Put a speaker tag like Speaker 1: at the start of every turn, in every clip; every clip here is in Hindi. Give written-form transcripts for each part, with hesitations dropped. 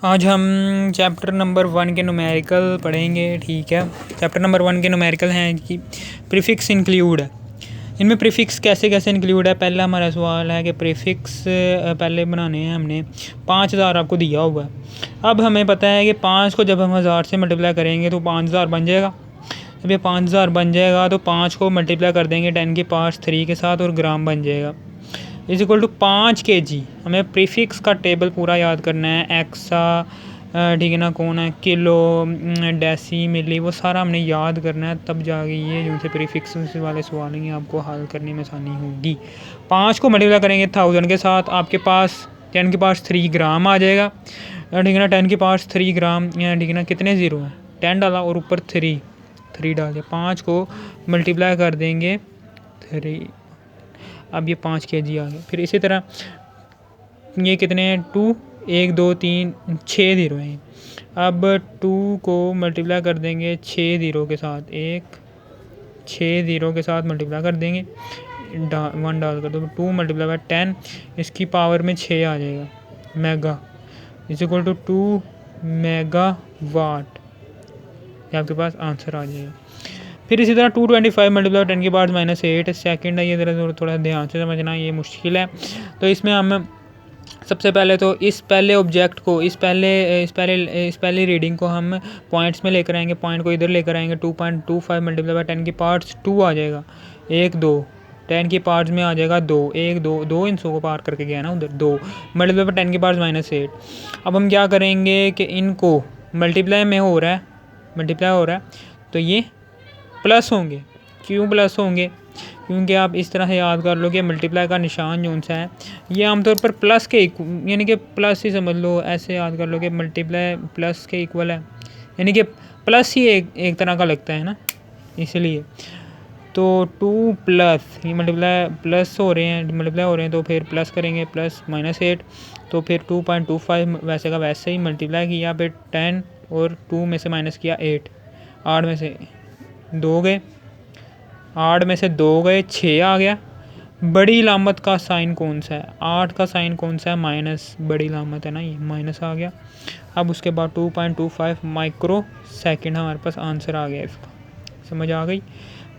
Speaker 1: आज हम चैप्टर नंबर 1 के न्यूमेरिकल पढ़ेंगे। ठीक है, चैप्टर नंबर 1 के न्यूमेरिकल हैं कि प्रीफिक्स इंक्लूड है। इनमें प्रीफिक्स कैसे कैसे इंक्लूड है। पहला हमारा सवाल है कि प्रीफिक्स पहले बनाने हैं हमने। 5000 आपको दिया हुआ है। अब हमें पता है कि 5 को जब हम 1000 से मल्टीप्लाई करेंगे तो 5000 बन जाएगा। जब ये 5000 बन जाएगा तो 5 को मल्टीप्लाई कर देंगे 10 की पावर 3 के साथ और ग्राम बन जाएगा इज इक्वल टू 5 kg। हमें प्रीफिक्स का टेबल पूरा याद करना है। एक्सा, ठीक है ना, कौन है, किलो, डेसी, मिली, वो सारा हमने याद करना है, तब जाके ये जो से प्रीफिक्स वाले सवाल हैं आपको हल करने में आसानी होगी। 5 को मल्टीप्लाई करेंगे 1000 के साथ, आपके पास 10 के पास 3 ग्राम आ जाएगा। ठीक है ना, 10 के पास 3 ग्राम, ठीक है ना, कितने ज़ीरो हैं, 10 डाला और ऊपर 3 डाल दिया। 5 को मल्टीप्लाई कर देंगे 3, अब ये 5 kg आ गए। फिर इसी तरह ये कितने हैं, 2, 1 2 3 6 ज़ीरो हैं। अब 2 को मल्टीप्लाई कर देंगे 6 ज़ीरो के साथ, 6 ज़ीरो के साथ मल्टीप्लाई कर देंगे 1 डाल कर, तो 2 मल्टीप्लाई बाय 10, इसकी पावर में 6 आ जाएगा mega, is equal to 2 mega watt. ये आपके पास आंसर आ जाएगा। फिर इसी तरह 225 मल्टीप्लाई 10 की पावर -8 सेकेंड है। ये ज़रा थोड़ा ध्यान से समझना, ये मुश्किल है। तो इसमें हम सबसे पहले तो इस पहले ऑब्जेक्ट को, इस पहले रीडिंग को हम पॉइंट्स में लेकर आएंगे। पॉइंट को इधर लेकर आएंगे। 2.25 मल्टीप्लाई बाय 10 की पावर्स 2 आ जाएगा। 1 2 10 की पावर्स में आ जाएगा 2, 1 2 2 इन सौ को पार करके गया ना उधर, 2 मल्टीप्लाई बाय 10 की पावर्स -8। अब हम क्या करेंगे कि इनको मल्टीप्लाई में हो रहा है तो ये प्लस होंगे। क्यों प्लस होंगे? क्योंकि आप इस तरह से याद कर लो कि मल्टीप्लाई का निशान जो सा है ये आमतौर पर प्लस के यानी कि प्लस ही समझ लो, ऐसे याद कर लो कि मल्टीप्लाई प्लस के इक्वल है, यानी कि प्लस ही एक तरह का लगता है ना, इसलिए। तो 2 प्लस ये मल्टीप्लाई प्लस हो रहे हैं तो फिर प्लस करेंगे, प्लस -8, तो फिर 2.25 वैसे का वैसे ही मल्टीप्लाई किया, फिर 10 और 2 में से माइनस किया 8, 8 में से 2 गए, 8 में से 2 गए, 6 आ गया। बड़ी लामत का साइन कौन सा है? 8 का साइन कौन सा है? माइनस, बड़ी लामत है ना, ये माइनस आ गया। अब उसके बाद 2.25 माइक्रो सेकेंड हमारे पास आंसर आ गया इसका। समझ आ गई?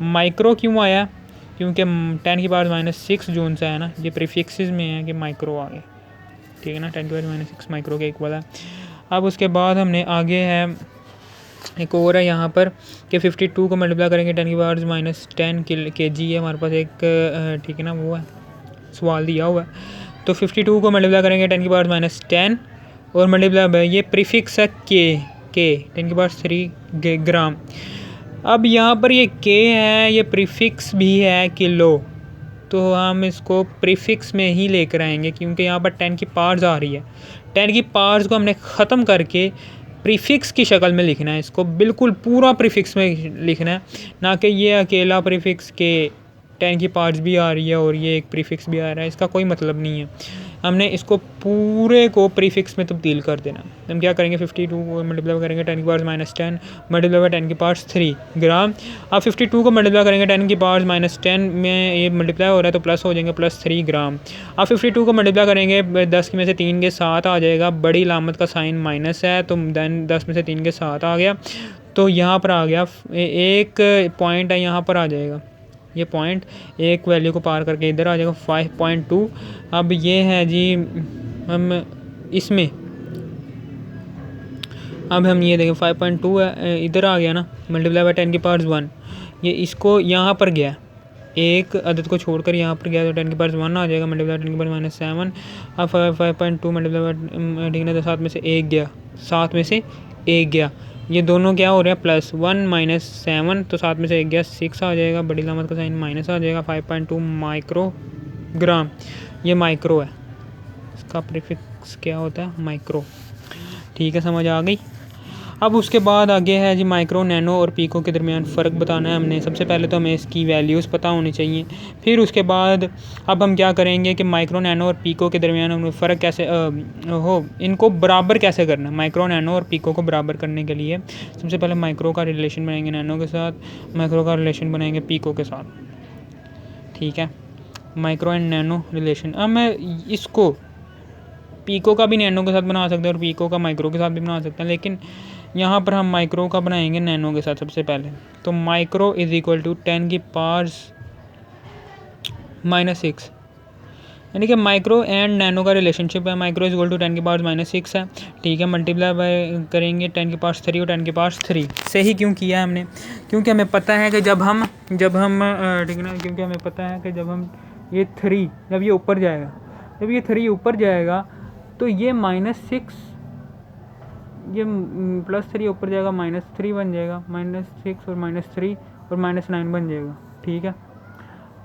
Speaker 1: माइक्रो क्यों आया? क्योंकि 10 की पावर -6 जोन सा है ना, ये प्रीफिक्सेस में है कि माइक्रो आ गया। ठीक है ना, 10 की पावर -6 माइक्रो के इक्वल है। अब उसके बाद हमने आगे है एक और है यहाँ पर कि 52 को मल्टीप्लाई करेंगे 10 की पावर -10 kg है हमारे पास एक, ठीक है ना, वो है सवाल दिया हुआ है। तो 52 को मल्टीप्लाई करेंगे 10 की पावर -10 और मल्टीप्लाई ये प्रीफिक्स है के 10 की पावर 3 ग्राम। अब यहाँ पर ये के है, ये प्रीफिक्स भी है किलो, तो हम इसको प्रीफिक्स में ही लेकर आएंगे क्योंकि यहाँ पर 10 की पावर्स आ रही है। 10 की पावर्स को हमने ख़त्म करके प्रीफिक्स की शक्ल में लिखना है, इसको बिल्कुल पूरा प्रीफिक्स में लिखना है, ना कि ये अकेला प्रीफिक्स के 10 की पावर्स भी आ रही है और ये एक प्रीफिक्स भी आ रहा है, इसका कोई मतलब नहीं है। हमने इसको पूरे को प्रीफिक्स में तब्दील कर देना। हम क्या करेंगे, 52 को मल्टीप्लाई करेंगे 10 की पावर्स -10 मल्टीप्लाई बाय 10 की पावर्स 3 ग्राम। अब 52 को मल्टीप्लाई करेंगे 10 की पावर्स -10 में, ये मल्टीप्लाई हो रहा है तो प्लस हो जाएंगे, +3 ग्राम। अब 52 को मल्टीप्लाई करेंगे 10 में से 3 के 7 आ जाएगा, बड़ी लामत का साइन माइनस है तो देन 10 में से 3 के 7 आ गया, तो यहाँ पर आ गया एक पॉइंट है, यहाँ पर आ जाएगा ये पॉइंट, एक वैल्यू को पार करके इधर आ जाएगा 5.2। अब ये है जी, हम इसमें अब हम ये देखें 5.2 है, इधर आ गया ना, मल्टीप्लाई बाय 10 की पावर्स 1, ये इसको यहाँ पर गया, एक अदद को छोड़कर यहाँ पर गया तो 10 की पावर्स 1 आ जाएगा, मल्टीप्लाई 10 की पावर -7। अब 5.2 मल्टीप्लाई बाय, ठीक है, तो 7 में से 1 गया, 7 में से 1 गया, ये दोनों क्या हो रहे हैं, +1 -7, तो 7 में से 1 गया 6 आ जाएगा, बड़ी लामत का साइन माइनस आ जाएगा। 5.2 माइक्रो ग्राम, ये माइक्रो है, इसका प्रीफिक्स क्या होता है, माइक्रो। ठीक है, समझ आ गई। अब उसके बाद आगे है जी माइक्रो, नैनो और पीको के दरमियान फ़र्क बताना है हमने। सबसे पहले तो हमें इसकी वैल्यूज़ पता होनी चाहिए, फिर उसके बाद अब हम क्या करेंगे कि माइक्रो, नैनो और पीको के दरमियान हमें फ़र्क कैसे इनको बराबर कैसे करना है। माइक्रो, नैनो और पीको को बराबर करने के लिए सबसे पहले माइक्रो का रिलेशन बनाएंगे नैनो के साथ, माइक्रो का रिलेशन बनाएंगे पीको के साथ। ठीक है, माइक्रो एंड नैनो रिलेशन। अब मैं इसको पीको का भी नैनो के साथ बना सकते हैं और पीको का माइक्रो के साथ भी बना सकते हैं, लेकिन यहाँ पर हम माइक्रो का बनाएंगे नैनो के साथ सबसे पहले। तो माइक्रो इज इक्वल टू 10 की पावर -6, यानी कि माइक्रो एंड नैनो का रिलेशनशिप है। माइक्रो इज इक्वल टू 10 की पावर -6 है, ठीक है। मल्टीप्लाई बाय करेंगे 10 की पावर 3 और 10 की पावर 3 से ही क्यों किया है हमने, क्योंकि हमें पता है कि जब हम ठीक है ना, क्योंकि हमें पता है कि जब हम ये 3 जब ये ऊपर जाएगा, जब ये 3 ऊपर जाएगा तो ये -6, ये +3 ऊपर जाएगा -3 बन जाएगा, -6 और -3 और -9 बन जाएगा, ठीक है।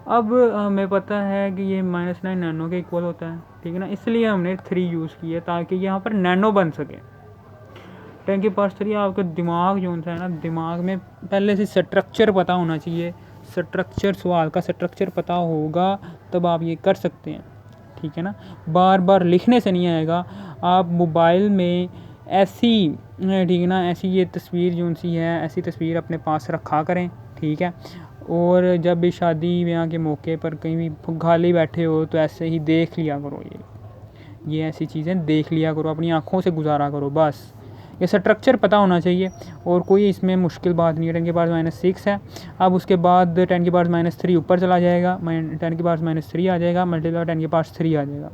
Speaker 1: अब हमें पता है कि ये -9 नैनो के इक्वल होता है, ठीक है ना, इसलिए हमने 3 यूज़ किया ताकि यहाँ पर नैनो बन सके। 10 की पावर 3 आपका दिमाग जो है ना, दिमाग में पहले से स्ट्रक्चर पता होना चाहिए। स्ट्रक्चर, सवाल का स्ट्रक्चर पता होगा तब आप ये कर सकते हैं, ठीक है ना। बार बार लिखने से नहीं आएगा। आप मोबाइल में ऐसी, ठीक है ना, ऐसी ये तस्वीर जो सी है, ऐसी तस्वीर अपने पास रखा करें, ठीक है। और जब भी शादी ब्याह के मौके पर कहीं भी खाली बैठे हो तो ऐसे ही देख लिया करो, ये ऐसी चीज़ें देख लिया करो, अपनी आँखों से गुजारा करो, बस ये स्ट्रक्चर पता होना चाहिए और कोई इसमें मुश्किल बात नहीं है। 10 की पावर -6 है। अब उसके बाद 10 की पावर -3 ऊपर चला जाएगा, 10 की पावर -3 आ जाएगा, मल्टीप्लाई 10 की पावर 3 आ जाएगा।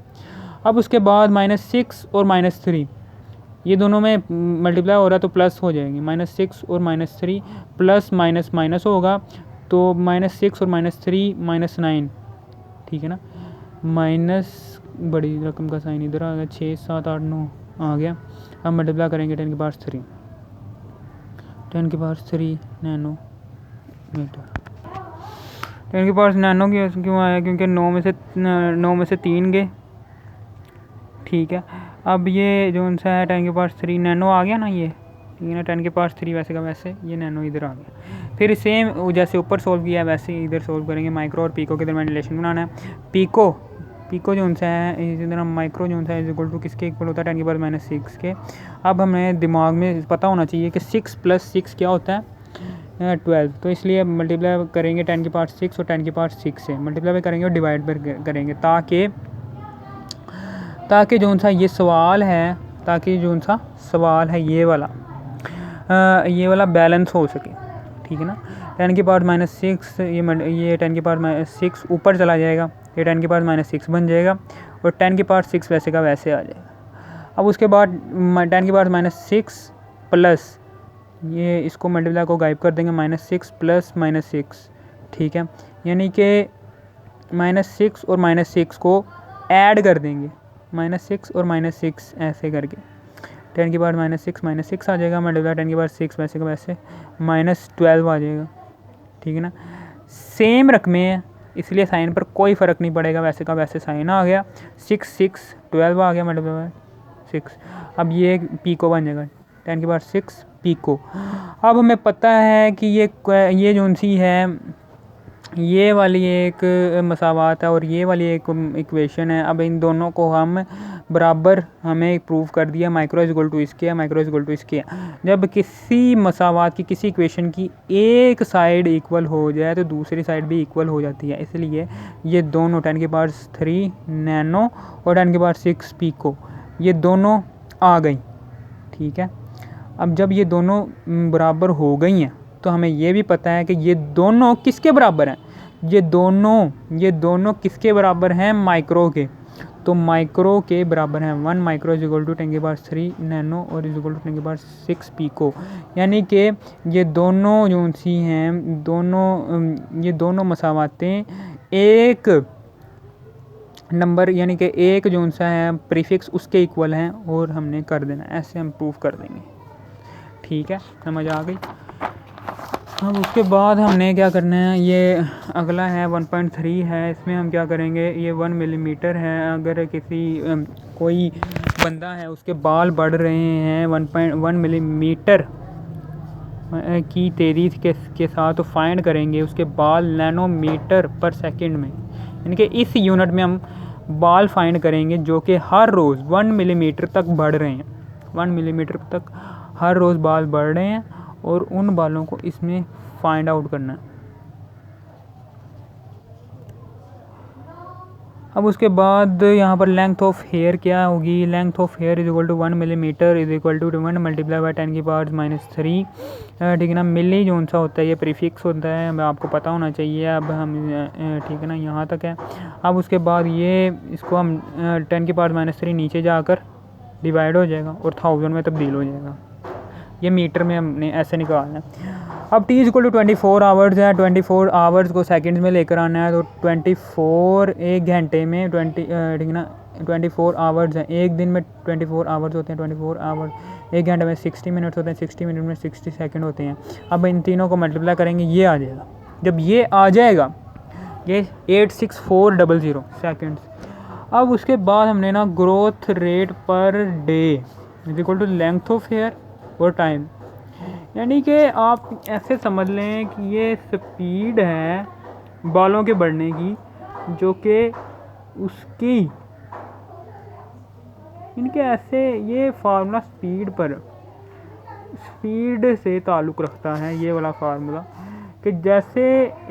Speaker 1: अब उसके बाद -6 और -3 ये दोनों में मल्टीप्लाई हो रहा है तो प्लस हो जाएंगे, -6 और -3 प्लस माइनस माइनस होगा तो -6 और -3 -9, ठीक है ना। माइनस बड़ी रकम का साइन इधर आ गया, 6 7 8 9 आ गया। अब मल्टीप्लाई करेंगे 10 की पावर 3, 10 की पावर 3 नैनो मीटर। 10 की पावर नैनो क्यों आया, क्योंकि 9 में से 3 गए, ठीक है। अब ये जो सा है 10 की पावर 3 नैनो आ गया ना, ये ठीक है ना, 10 की पावर 3 वैसे का वैसे ये नैनो इधर आ गया। फिर सेम जैसे ऊपर सोल्व किया है वैसे ही इधर सोल्व करेंगे। माइक्रो और पीको के दरमियान रिलेशन बनाना है। पीको जो सा है इसी तरह माइक्रो जो सा है इक्वल टू किसके इक्वल होता है, 10 की पावर -6 के। अब हमें दिमाग में पता होना चाहिए कि 6 + 6 क्या होता है, 12। तो इसलिए मल्टीप्लाई करेंगे 10 की पावर 6 और 10 की पावर 6 से मल्टीप्लाई करेंगे और डिवाइड करेंगे ताकि जो सा ये सवाल है, ताकि जो सा सवाल है ये वाला बैलेंस हो सके, ठीक है ना। 10 की पावर -6 ये 10 की पावर -6 ऊपर चला जाएगा, ये 10 की पावर -6 बन जाएगा और 10 की पावर 6 वैसे का वैसे आ जाएगा। अब उसके बाद 10 की पावर -6 प्लस ये इसको मल्टीप्लाई को गायब कर देंगे, -6 प्लस -6, ठीक है। यानी कि -6 और -6 को ऐड कर देंगे, -6 और -6 ऐसे करके 10 की पावर -6 आ जाएगा, मल्टीप्लाई 10 की पावर 6 वैसे का वैसे -12 आ जाएगा, ठीक है ना। सेम रकमें हैं इसलिए साइन पर कोई फ़र्क नहीं पड़ेगा, वैसे का वैसे साइन आ गया। 6 12 आ गया मल्टीप्लाई 6। अब ये पीको बन जाएगा, 10 की पावर 6 पीको। अब हमें पता है कि ये जो सी है ये वाली एक मसावात है और ये वाली एक इक्वेशन है। अब इन दोनों को हम बराबर हमें प्रूव कर दिया, माइक्रो इज इक्वल टू इसके है, माइक्रो इज इक्वल टू इसके है। जब किसी मसावात की, किसी इक्वेशन की एक साइड इक्वल हो जाए तो दूसरी साइड भी इक्वल हो जाती है। इसलिए ये दोनों 10 की पावर 3 नैनो और 10 की पावर 6 पीको ये दोनों आ गई, ठीक है। अब जब ये दोनों बराबर हो गई हैं तो हमें ये भी पता है कि ये दोनों किसके बराबर हैं, ये दोनों किसके बराबर हैं, माइक्रो के। तो माइक्रो के बराबर हैं 1 माइक्रो इज इक्वल टू 10 की पावर 3 नैनो और इज इक्वल टू 10 की पावर 6 पीको। यानी कि ये दोनों जो सी हैं ये दोनों मसावातें एक नंबर यानी कि एक जो सा है प्रीफिक्स उसके इक्वल हैं और हमने कर देना, ऐसे हम प्रूव कर देंगे, ठीक है। समझ आ गई। अब उसके बाद हमने क्या करना है, ये अगला है 1.3 है। इसमें हम क्या करेंगे, ये 1 मिलीमीटर है। अगर कोई बंदा है उसके बाल बढ़ रहे हैं 1.1 मिलीमीटर की तेज़ी के साथ तो फाइंड करेंगे उसके बाल नैनोमीटर पर सेकंड में, यानी कि इस यूनिट में हम बाल फाइंड करेंगे जो कि हर रोज़ 1 मिलीमीटर तक बढ़ रहे हैं। 1 मिलीमीटर तक हर रोज़ बाल बढ़ रहे हैं और उन बालों को इसमें फाइंड आउट करना है। अब उसके बाद यहाँ पर लेंथ ऑफ हेयर क्या होगी, length of hair is equal to 1 millimetre is equal to 1 multiply by 10 की पावर -3। ठीक है ना। मिली जो सा होता है ये प्रीफिक्स होता है, अब आपको पता होना चाहिए। अब हम ठीक है ना, यहाँ तक है। अब उसके बाद ये इसको हम 10 की पावर -3 नीचे जाकर डिवाइड हो जाएगा और 1000 में तब्दील हो जाएगा। ये मीटर में हमने ऐसे निकालना है। अब t इक्वल टू 24 आवर्स है, 24 आवर्स को सेकंड्स में लेकर आना है, तो 24 एक घंटे में 20 ठीक है ना 24 आवर्स हैं। एक दिन में 24 आवर्स होते हैं, 24 आवर्स एक घंटे में 60 मिनट्स होते हैं, 60 मिनट में 60 सेकंड होते हैं। अब इन तीनों को मल्टीप्लाई करेंगे, ये आ जाएगा। जब ये आ जाएगा ये 86400 सेकेंड्स। अब उसके बाद हमने ना growth rate per day is equal to length of hair और टाइम, यानी कि आप ऐसे समझ लें कि ये स्पीड है बालों के बढ़ने की, जो कि उसकी इनके ऐसे ये फार्मूला स्पीड से ताल्लुक़ रखता है। ये वाला फार्मूला कि जैसे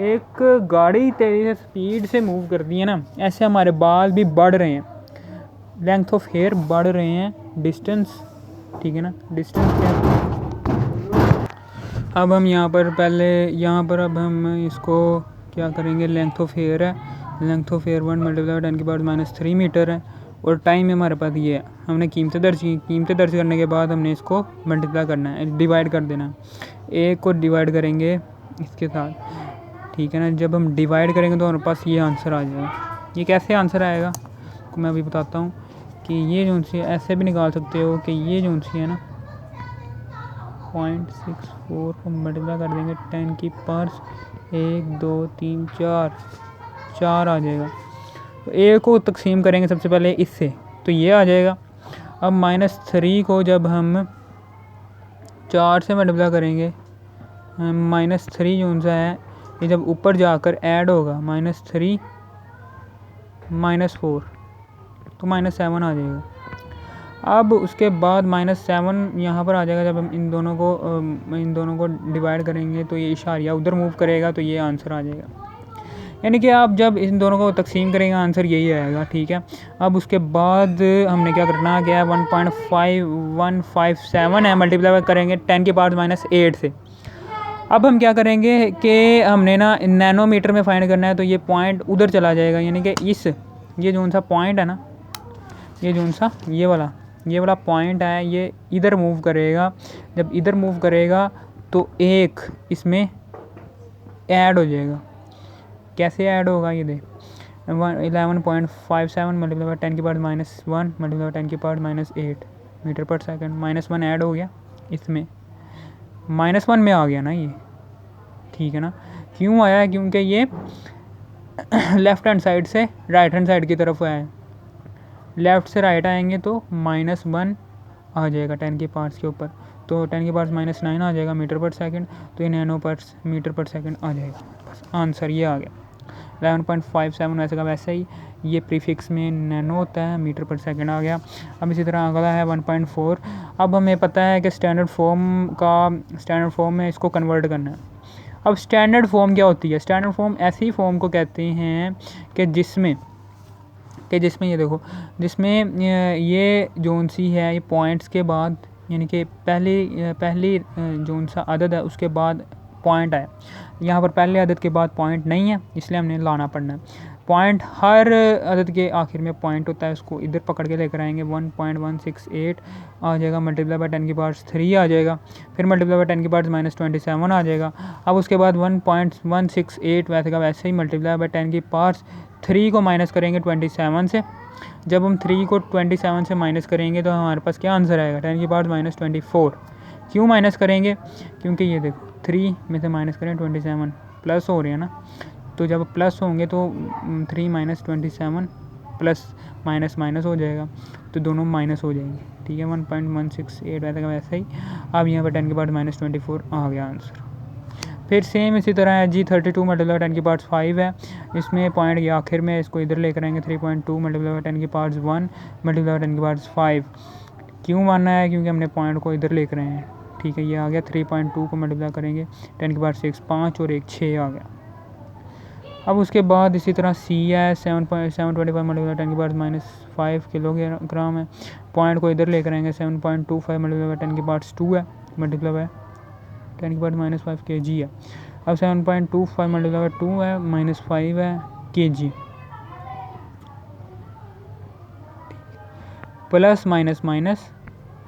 Speaker 1: एक गाड़ी तेज़ी से स्पीड से मूव करती है ना, ऐसे हमारे बाल भी बढ़ रहे हैं, लेंथ ऑफ हेयर बढ़ रहे हैं, डिस्टेंस ठीक है ना, डिस्टेंस क्या है। अब हम यहाँ पर अब हम इसको क्या करेंगे, लेंथ ऑफ हेयर है, लेंथ ऑफ हेयर 1 मल्टीप्लाई 10 की पावर -3 मीटर है और टाइम हमारे पास ये है। हमने कीमतें दर्ज करने के बाद हमने इसको मल्टीप्लाई करना है, डिवाइड कर देना है। एक को डिवाइड करेंगे इसके साथ, ठीक है ना। जब हम डिवाइड करेंगे तो हमारे पास ये आंसर आ जाएगा। ये कैसे आंसर आएगा मैं अभी बताता हूँ कि ये जो सी ऐसे भी निकाल सकते हो कि ये जो सी है ना 0.64 को मल्टीप्लाई कर देंगे 10 की पावर 1 2 3 4 आ जाएगा। तो ए को तकसीम करेंगे सबसे पहले इससे, तो ये आ जाएगा। अब -3 को जब हम 4 से मल्टीप्लाई करेंगे, -3 जो सा है ये जब ऊपर जाकर ऐड होगा -3 -4 तो -7 आ जाएगा। अब उसके बाद -7 यहाँ पर आ जाएगा। जब हम इन दोनों को डिवाइड करेंगे तो ये इशारिया उधर मूव करेगा, तो ये आंसर आ जाएगा। यानी कि आप जब इन दोनों को तकसीम करेंगे आंसर यही आएगा, ठीक है। अब उसके बाद हमने क्या करना है, 1.5157 है, मल्टीप्लाई करेंगे 10 की पावर -8 से। अब हम क्या करेंगे कि हमने ना नैनोमीटर में फाइंड करना है, तो ये पॉइंट उधर चला जाएगा, यानी कि ये जो सा पॉइंट है ना, ये जो सा ये वाला पॉइंट है, ये इधर मूव करेगा। जब इधर मूव करेगा तो एक इसमें ऐड हो जाएगा। कैसे ऐड होगा ये देख, 11.57 मल्टीप्लाई बाई 10 की पावर -1 मल्टीप्लाई बाई 10 की पावर -8 मीटर पर सेकंड। -1 ऐड हो गया इसमें, -1 में आ गया ना ये, ठीक है ना। क्यों आया है, क्योंकि ये लेफ़्ट हैंड साइड से राइट हैंड साइड की तरफ आया है। लेफ़्ट से राइट आएंगे तो -1 आ जाएगा 10 की पावर्स के ऊपर, तो 10 की पावर्स -9 आ जाएगा मीटर पर सेकंड, तो ये नैनो पर मीटर पर सेकंड आ जाएगा। बस आंसर ये आ गया 11.57। वैसे का वैसे ही ये प्रीफिक्स में नैनो होता है, मीटर पर सेकंड आ गया। अब इसी तरह अगला है 1.4। अब हमें पता है कि स्टैंडर्ड फॉर्म में इसको कन्वर्ट करना है। अब स्टैंडर्ड फॉर्म क्या होती है, स्टैंडर्ड फॉर्म ऐसी फॉर्म को कहते हैं कि जिसमें ये देखो, जिसमें ये जोन सी है, ये पॉइंट्स के बाद, यानी कि पहली जोन सा अदद है उसके बाद पॉइंट है। यहाँ पर पहले अदद के बाद पॉइंट नहीं है, इसलिए हमने लाना पड़ना है पॉइंट। हर अदद के आखिर में पॉइंट होता है, उसको इधर पकड़ के लेकर आएंगे। 1.168 आ जाएगा, मल्टीप्लाई बाई 10 की पावर 3 आ जाएगा, फिर मल्टीप्लाई बाई 10 की पावर -27 आ जाएगा। अब उसके बाद 1.168 वैसे का वैसे ही मल्टीप्लाई बाई 10 की पावर 3 को माइनस करेंगे 27 से। जब हम 3 को 27 से माइनस करेंगे तो हमारे पास क्या आंसर आएगा, 10 की पावर -24। क्यों माइनस करेंगे, क्योंकि ये देखो 3 में से माइनस करें 27 प्लस हो रहे हैं ना, तो जब प्लस होंगे तो 3 - 27 प्लस माइनस हो जाएगा, तो दोनों माइनस हो जाएंगे, ठीक है। 1.168 वैसे का वैसे ही। अब यहाँ पर 10 की पावर -24 आ गया आंसर। फिर सेम इसी तरह है G32 मल्टीप्लाई 10 की पावर्स 5 है, इसमें पॉइंट के आखिर में इसको इधर लेकर आएंगे। 3.2 मल्टीप्लाई 10 की पावर्स 1 मल्टीप्लाई 10 की पावर्स 5। क्यों मानना है, क्योंकि हमने पॉइंट को इधर लेकर आए हैं, ठीक है। ये आ गया 3.2 को मल्टीप्लाई करेंगे 10 की पावर 6, 5 और 1 6 आ गया। अब उसके बाद इसी तरह सी है 7.725 मल्टीप्लाई 10 की पावर -5 किलोग्राम है। पॉइंट को इधर लेकर आएंगे 7.25 मल्टीप्लाई 10 की पावर 2 है मल्टीप्लाई बाय 10 की पावर -5 kg है। अब 7.25 मल्टीप्लाई 2 है -5 है kg प्लस माइनस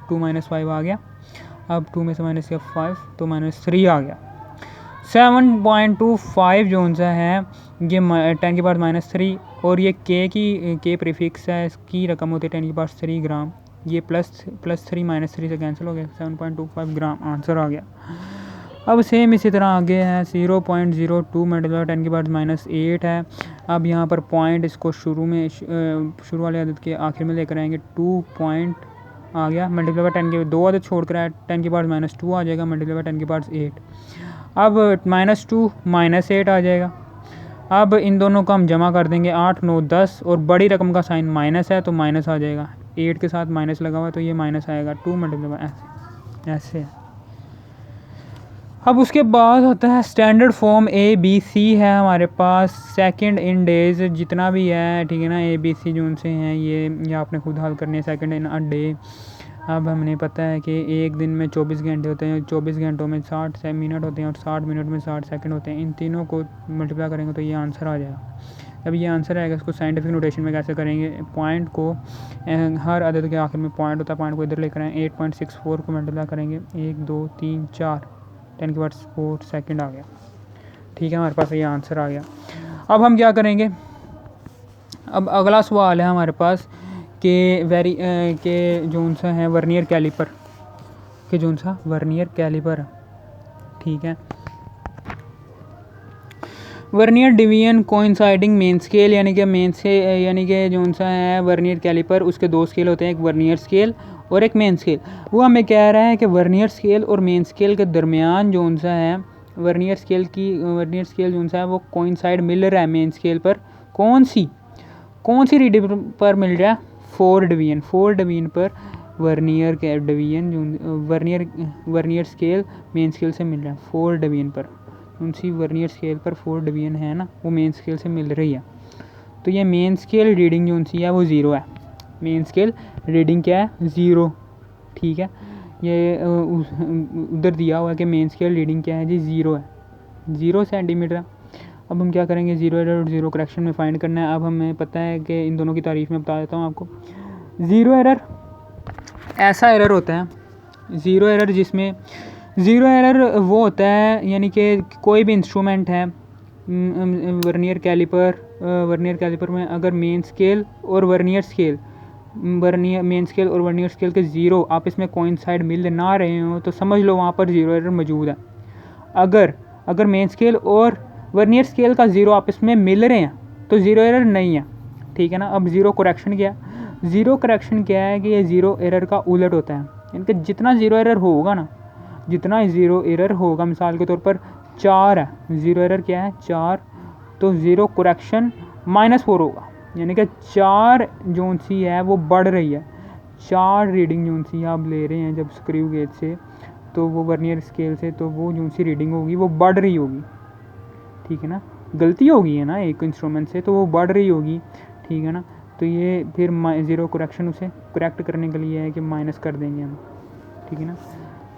Speaker 1: 2 - 5 आ गया। अब 2 में से माइनस किया 5 तो -3 आ गया। 7.25 जो सा है ये 10 की पावर -3 और ये के प्रीफिक्स है, इसकी रकम होती है 10 की पावर 3 ग्राम। ये प्लस 3 -3 से कैंसिल हो गया, 7.25 ग्राम आंसर आ गया। अब सेम इसी तरह आगे है 0.02 मल्टीप्लाई 10 की पावर -8 है। अब यहाँ पर पॉइंट इसको शुरू वाले आदत के आखिर में लेकर आएंगे 2 पॉइंट आ गया मल्टीप्लाई 10 के 2 आदत छोड़कर 10 की पावर -2 आ जाएगा मल्टीप्लाई 10 की पावर 8। अब -2 -8 आ जाएगा। अब इन दोनों को हम जमा कर देंगे 8 9 10 और बड़ी रकम का साइन माइनस है तो माइनस आ जाएगा, 8 के साथ माइनस लगा हुआ है तो ये माइनस आएगा 2 मल्टीप्लाई ऐसे है। अब उसके बाद होता है स्टैंडर्ड फॉर्म ABC है हमारे पास, सेकंड इन डेज जितना भी है, ठीक है ना। ABC जो उनसे हैं ये आपने खुद हल करनी है। सेकंड इन अ डे, अब हमने पता है कि एक दिन में 24 घंटे होते हैं, 24 घंटों में 60 मिनट होते हैं और 60 मिनट में 60 सेकंड होते हैं। इन तीनों को मल्टीप्लाई करेंगे तो ये आंसर आ जाएगा। अब ये आंसर आएगा, इसको साइंटिफिक नोटेशन में कैसे करेंगे, पॉइंट को हर अदद के आखिर में पॉइंट होता है, पॉइंट को इधर लेकर आए 8.64 को मल्टीप्लाई करेंगे 1 2 3 4 10 की पावर 4 सेकंड आ गया। ठीक है, हमारे पास ये आंसर आ गया। अब हम क्या करेंगे, अब अगला सवाल है हमारे पास के जो सा है वर्नियर कैलिपर के जो सा वर्नियर कैलिपर, ठीक है। Vernier division coinciding main scale यानी कि जो सा है वर्नियर कैलिपर, उसके दो स्केल होते हैं, एक वर्नियर स्केल और एक मेन स्केल। वो हमें कह रहा है कि वर्नियर स्केल और मेन स्केल के दरमियान जो सा है वर्नियर स्केल जो सा है वो कोइंसाइड मिल रहा है मेन स्केल पर। कौन सी रीडिंग पर मिल रहा है, 4 डिवीजन पर वर्नियर के डिवीजन जो वर्नियर स्केल मेन स्केल से मिल रहा है 4 डिवीजन पर। उनसी वर्नियर स्केल पर 4 डिवीजन है ना, वो मेन स्केल से मिल रही है। तो ये मेन स्केल रीडिंग जो उनसी है वो 0 है। मेन स्केल रीडिंग क्या है, 0, ठीक है। ये उधर दिया हुआ है कि मेन स्केल रीडिंग क्या है जी, 0 है, 0 सेंटीमीटर है। अब हम क्या करेंगे, 0 एरर और 0 करेक्शन में फाइंड करना है। अब हमें पता है कि इन दोनों की तारीफ में बता देता हूँ आपको। 0 एरर ऐसा एरर होता है, 0 एरर जिसमें 0 एरर वो होता है यानी कि कोई भी इंस्ट्रूमेंट है वर्नियर कैलिपर में अगर मेन स्केल और वर्नियर स्केल के 0 आपस में कोइंसाइड मिल ना रहे हो तो समझ लो वहाँ पर 0 एरर मौजूद है। अगर मेन स्केल और वर्नियर स्केल का 0 आपस में मिल रहे हैं तो 0 एरर नहीं है, ठीक है ना। अब 0 करेक्शन क्या है कि ये 0 एरर का उलट होता है, यानी कि जितना 0 एरर होगा मिसाल के तौर पर 4 है, 0 एरर क्या है 4, तो 0 करेक्शन -4 होगा, यानी कि 4 जोन सी है वो बढ़ रही है। 4 रीडिंग जोन सी आप ले रहे हैं जब स्क्रू गेज से, तो वो वर्नियर स्केल से, तो वो जोन सी रीडिंग होगी वो बढ़ रही होगी, ठीक है ना। गलती होगी है ना एक इंस्ट्रूमेंट से, तो वो बढ़ रही होगी, ठीक है ना। तो ये फिर 0 करेक्शन उसे करेक्ट करने के लिए है कि माइनस कर देंगे हम, ठीक है ना।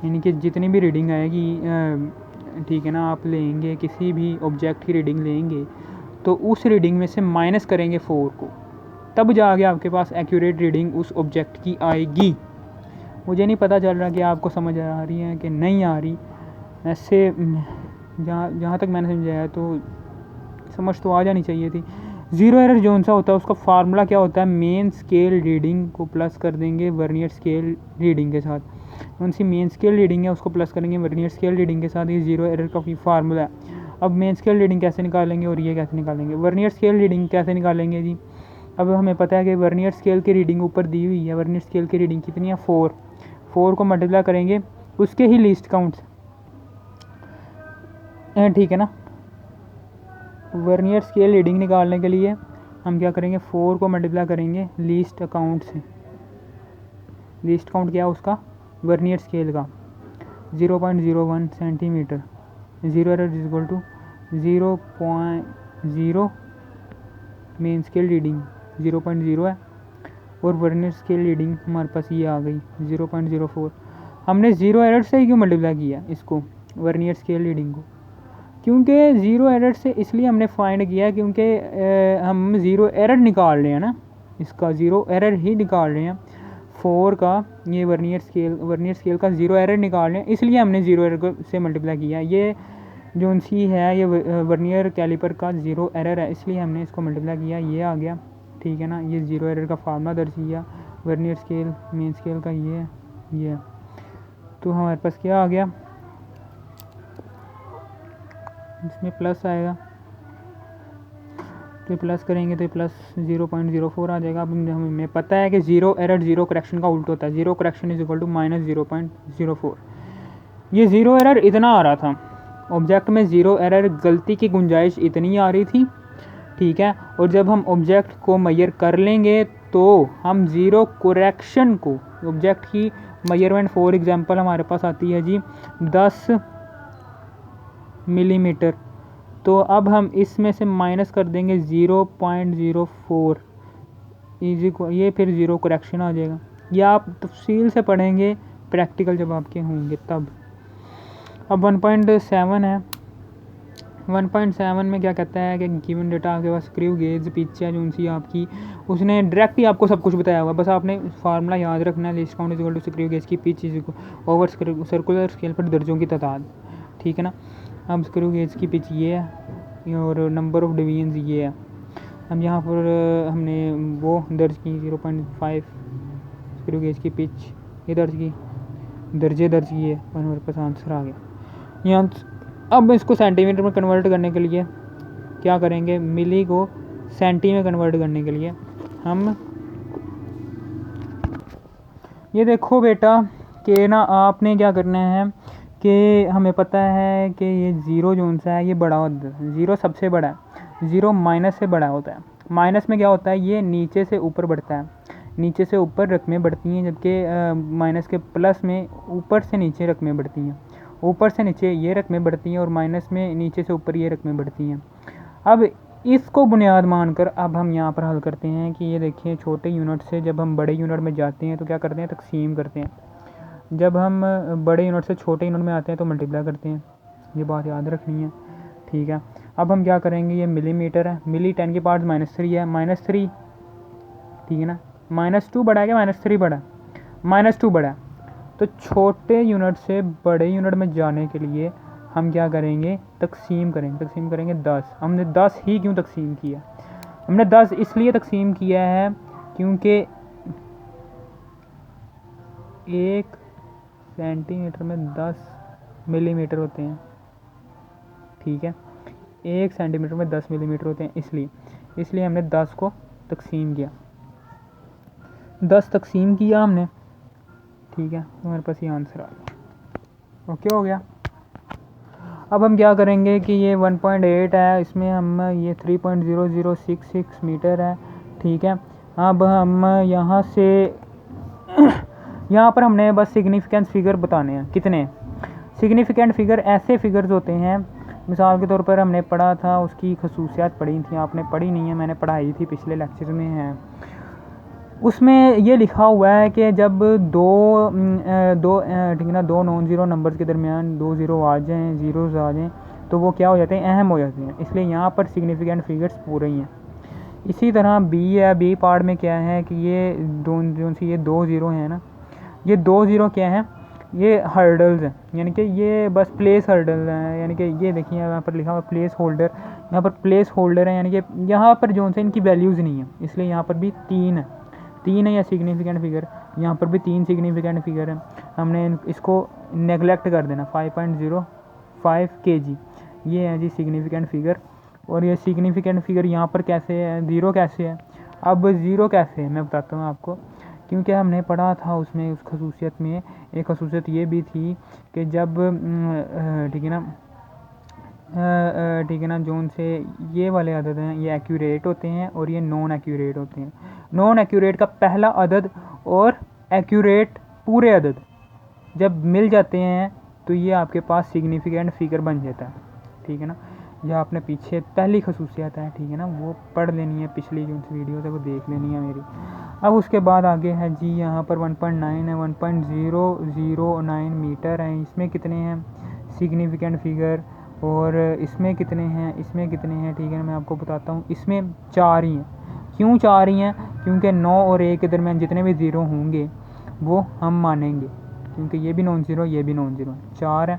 Speaker 1: यानी कि जितनी भी रीडिंग आएगी, ठीक है ना, आप लेंगे किसी भी ऑब्जेक्ट की रीडिंग लेंगे तो उस रीडिंग में से माइनस करेंगे 4 को, तब जाके आपके पास एक्यूरेट रीडिंग उस ऑब्जेक्ट की आएगी। मुझे नहीं पता चल रहा कि आपको समझ आ रही है कि नहीं आ रही। ऐसे जहाँ तक मैंने समझाया तो समझ तो आ जानी चाहिए थी। 0 एरर जो सा होता है उसका फार्मूला क्या होता है, मेन स्केल रीडिंग को प्लस कर देंगे वर्नियर स्केल रीडिंग के साथ। कौन सी मेन स्केल रीडिंग है उसको प्लस करेंगे वर्नियर स्केल रीडिंग के साथ, ये 0 एरर का फार्मूला है। अब मेन स्केल रीडिंग कैसे निकालेंगे और ये कैसे निकालेंगे, वर्नियर स्केल रीडिंग कैसे निकालेंगे जी। अब हमें पता है कि वर्नियर स्केल की रीडिंग ऊपर दी हुई है, वर्नियर स्केल की रीडिंग कितनी है 4 को मल्टीप्लाई करेंगे उसके ही लीस्ट काउंट्स, ठीक है ना। वर्नियर स्केल रीडिंग निकालने के लिए हम क्या करेंगे, 4 को मल्टीप्लाई करेंगे लीस्ट अकाउंट से। लीस्ट काउंट क्या है उसका, वर्नियर स्केल का 0.01 centimetre. 0 error is equal to 0 main scale reading 0.0 है और वर्नियर स्केल रीडिंग हमारे पास ये आ गई 0.04। हमने 0 एरर से ही क्यों मल्टीप्लाई किया इसको वर्नियर स्केल रीडिंग को? क्योंकि 0 एरर से इसलिए हमने फाइंड किया क्योंकि हम 0 एरर निकाल रहे हैं ना, इसका 0 एरर ही निकाल रहे हैं 4 का, ये वर्नियर स्केल का 0 एरर निकाल रहे हैं, इसलिए हमने 0 एरर से मल्टीप्लाई किया। ये जो उनसी है ये वर्नियर कैलिपर का 0 एरर है, इसलिए हमने इसको मल्टीप्लाई किया, ये आ गया। ठीक है ना, ये 0 एरर का फार्मूला दर्ज किया वर्नियर स्केल मेन स्केल का, ये है। तो हमारे पास क्या आ गया, इसमें प्लस आएगा, तो प्लस करेंगे तो प्लस 0.04 आ जाएगा। अब हमें पता है कि 0 एरर 0 करेक्शन का उल्टा होता है, 0 correction is equal to minus 0.04। ये 0 एरर इतना आ रहा था ऑब्जेक्ट में, 0 एरर गलती की गुंजाइश इतनी आ रही थी। ठीक है, और जब हम ऑब्जेक्ट को मेजर कर लेंगे तो हम 0 करेक्शन को, ऑब्जेक्ट की मेजरमेंट फॉर एग्जांपल हमारे पास आती है जी 10 मिलीमीटर, तो अब हम इसमें से माइनस कर देंगे 0.04 ये फिर 0 करेक्शन आ जाएगा। ये आप तफसील से पढ़ेंगे प्रैक्टिकल जब आपके होंगे तब। अब 1.7 है, 1.7 में क्या कहता है कि गिवन डेटा आपके पास स्क्रू गेज पिच है जो उनसी आपकी, उसने डायरेक्ट ही आपको सब कुछ बताया हुआ, बस आपने फार्मूला याद रखना है, least count is equal to screw gauge की pitch is over circular scale पर दर्जों की तादाद। ठीक है ना, अब स्क्रू गेज की पिच ये है और नंबर ऑफ डिवीजन ये है। हम यहाँ पर हमने वो दर्ज की 0.5 स्क्रू गेज की पिच ये दर्ज की, दर्जे दर्ज किए और हमारे पास आंसर आ गया यहाँ। अब इसको सेंटीमीटर में कन्वर्ट करने के लिए क्या करेंगे, मिली को सेंटी में कन्वर्ट करने के लिए हम ये देखो बेटा कि ना आपने क्या करना है कि हमें पता है कि ये 0 जो सा है ये बड़ा होता है, 0 सबसे बड़ा है, 0 माइनस से बड़ा होता है। माइनस में क्या होता है, ये नीचे से ऊपर बढ़ता है, नीचे से ऊपर रकमें बढ़ती हैं, जबकि माइनस के प्लस में ऊपर से नीचे रकमें बढ़ती हैं, ऊपर से नीचे ये रकमें बढ़ती हैं और माइनस में नीचे से ऊपर ये रकमें बढ़ती हैं। अब इसको बुनियाद मानकर अब हम यहाँ पर हल करते हैं कि ये देखिए छोटे यूनिट से जब हम बड़े यूनिट में जाते हैं तो क्या करते हैं, तकसीम करते हैं। जब हम बड़े यूनिट से छोटे यूनिट में आते हैं तो मल्टीप्लाई करते हैं, ये बात याद रखनी है। ठीक है, अब हम क्या करेंगे, ये मिलीमीटर है, मिली 10 की पावर -3 है, -3 ठीक है ना, -2 बड़ा है क्या -3 बड़ा है, -2 बड़ा है। तो छोटे यूनिट से बड़े यूनिट में जाने के लिए हम क्या करेंगे, तकसीम करेंगे 10। हमने 10 ही क्यों तकसीम किया, हमने 10 इसलिए तकसीम किया है क्योंकि 1 सेंटीमीटर में 10 मिलीमीटर होते हैं। ठीक है, 1 सेंटीमीटर में 10 मिलीमीटर होते हैं, इसलिए हमने 10 को तकसीम किया, 10 तकसीम किया हमने। ठीक है, तो हमारे पास ये आंसर आ गया। ओके हो गया। अब हम क्या करेंगे कि ये 1.8 है, इसमें हम ये 3.0066 मीटर है। ठीक है, अब हम यहाँ से यहाँ पर हमने बस सिग्निफिकेंट फिगर बताने हैं। कितने सिग्निफिकेंट फिगर, ऐसे फिगर्स होते हैं, मिसाल के तौर पर हमने पढ़ा था, उसकी खसूसियात पढ़ी थी, आपने पढ़ी नहीं है, मैंने पढ़ाई थी पिछले लेक्चर में है। उसमें ये लिखा हुआ है कि जब ठीक है ना, 2 नॉन ज़ीरो नंबर्स के दरमियान 2 ज़ीरो आ जाएँ, ज़ीरोज़ आ जाएँ तो वो क्या हो जाते हैं, अहम हो जाते हैं, इसलिए यहाँ पर सिग्निफिकेंट फिगर्स पूरे ही हैं। इसी तरह बी है, बी पार्ट में क्या है कि ये ये 2 ज़ीरो हैं ना, ये 2 ज़ीरो क्या हैं, ये हर्डल्स हैं, यानी कि ये बस प्लेस हर्डल हैं, यानी कि ये देखिए यहाँ पर लिखा हुआ प्लेस होल्डर, यहाँ पर प्लेस होल्डर है, यानी कि यहाँ पर जो से इनकी वैल्यूज़ नहीं है, इसलिए यहाँ पर भी 3 है या सिग्निफिकेंट फिगर, यहाँ पर भी 3 सिग्निफिकेंट फिगर है। हमने इसको नेगलेक्ट कर देना, 5.05 kg ये है जी सिग्निफिकेंट फिगर। और ये सिग्निफिकेंट फिगर यहाँ पर कैसे है, ज़ीरो कैसे है। अब ज़ीरो कैसे है मैं बताता हूँ आपको, क्योंकि हमने पढ़ा था उसमें, उस खसूसियत में एक खसूसियत ये भी थी कि जब ठीक है ना, जोन से ये वाले अदद हैं ये एक्यूरेट होते हैं और ये नॉन एक्यूरेट होते हैं। नॉन एक्यूरेट का पहला अदद और एक्यूरेट पूरे अदद जब मिल जाते हैं तो ये आपके पास सिग्निफिकेंट फिगर बन जाता है। ठीक है ना, यह आपने पीछे पहली खसूसियत है, ठीक है ना, वो पढ़ लेनी है, पिछली जो वीडियो है वो देख लेनी है मेरी। अब उसके बाद आगे है जी, यहाँ पर 1.9 है, 1.009 मीटर है। इसमें कितने हैं सिग्निफिकेंट फिगर, और इसमें कितने हैं, इसमें कितने हैं, ठीक है, मैं आपको बताता हूँ। इसमें 4 ही हैं। क्यों 4 ही हैं? क्योंकि 9 और 1 के दरमियान जितने भी ज़ीरो होंगे वो हम मानेंगे, क्योंकि ये भी नॉन ज़ीरो, ये भी नॉन ज़ीरो, 4 है।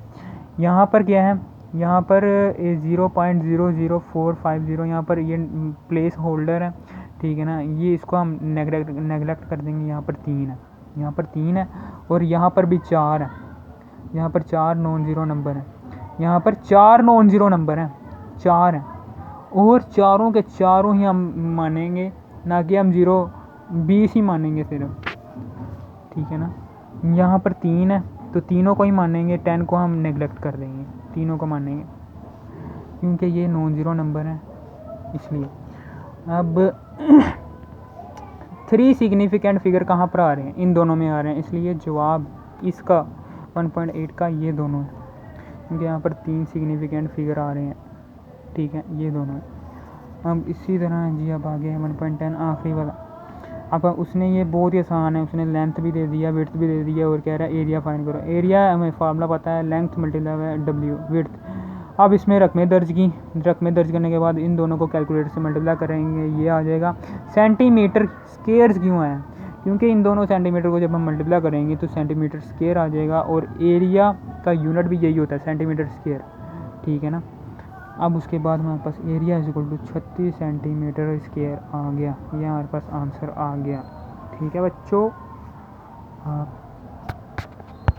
Speaker 1: यहाँ पर क्या है, यहाँ पर 0.00450, यहाँ पर ये प्लेस होल्डर है, ठीक है ना, ये इसको हम नेगलेक्ट कर देंगे। यहाँ पर 3 है, यहाँ पर 3 है, और यहाँ पर भी 4 है। यहाँ पर 4 नॉन ज़ीरो नंबर है, यहाँ पर 4 नॉन ज़ीरो नंबर हैं, 4 हैं, और चारों के चारों ही हम मानेंगे, ना कि हम 20 ही मानेंगे सिर्फ, ठीक है ना। यहाँ पर 3 है तो तीनों को ही मानेंगे, 10 को हम नेगलेक्ट कर देंगे, तीनों को मानेंगे क्योंकि ये नॉन ज़ीरो नंबर है इसलिए। अब 3 सिग्निफिकेंट फिगर कहाँ पर आ रहे हैं, इन दोनों में आ रहे हैं, इसलिए जवाब इसका 1.8 का ये दोनों है, क्योंकि यहाँ पर 3 सिग्निफिकेंट फिगर आ रहे हैं, ठीक है, ये दोनों है। अब इसी तरह जी अब आगे है 1.10 आखिरी वाला। अब उसने ये बहुत ही आसान है, उसने लेंथ भी दे दिया, विड्थ भी दे दिया, और कह रहा है एरिया फाइंड करो। एरिया हमें फार्मूला पता है, लेंथ मल्टीप्लाई है डब्ल्यू, विड्थ। अब इसमें रकमें दर्ज की, रकमें दर्ज करने के बाद इन दोनों को कैलकुलेटर से मल्टीप्लाई करेंगे, ये आ जाएगा। सेंटीमीटर स्क्वेयर्स क्यों आया, क्योंकि इन दोनों सेंटीमीटर को जब हम मल्टीप्लाई करेंगे तो सेंटीमीटर स्क्वेयर आ जाएगा, और एरिया का यूनिट भी यही होता है, सेंटीमीटर स्क्वेयर, ठीक है ना। अब उसके बाद हमारे पास area is equal to 36 centimetre square आ गया, ये हमारे पास आंसर आ गया, ठीक है बच्चों। आप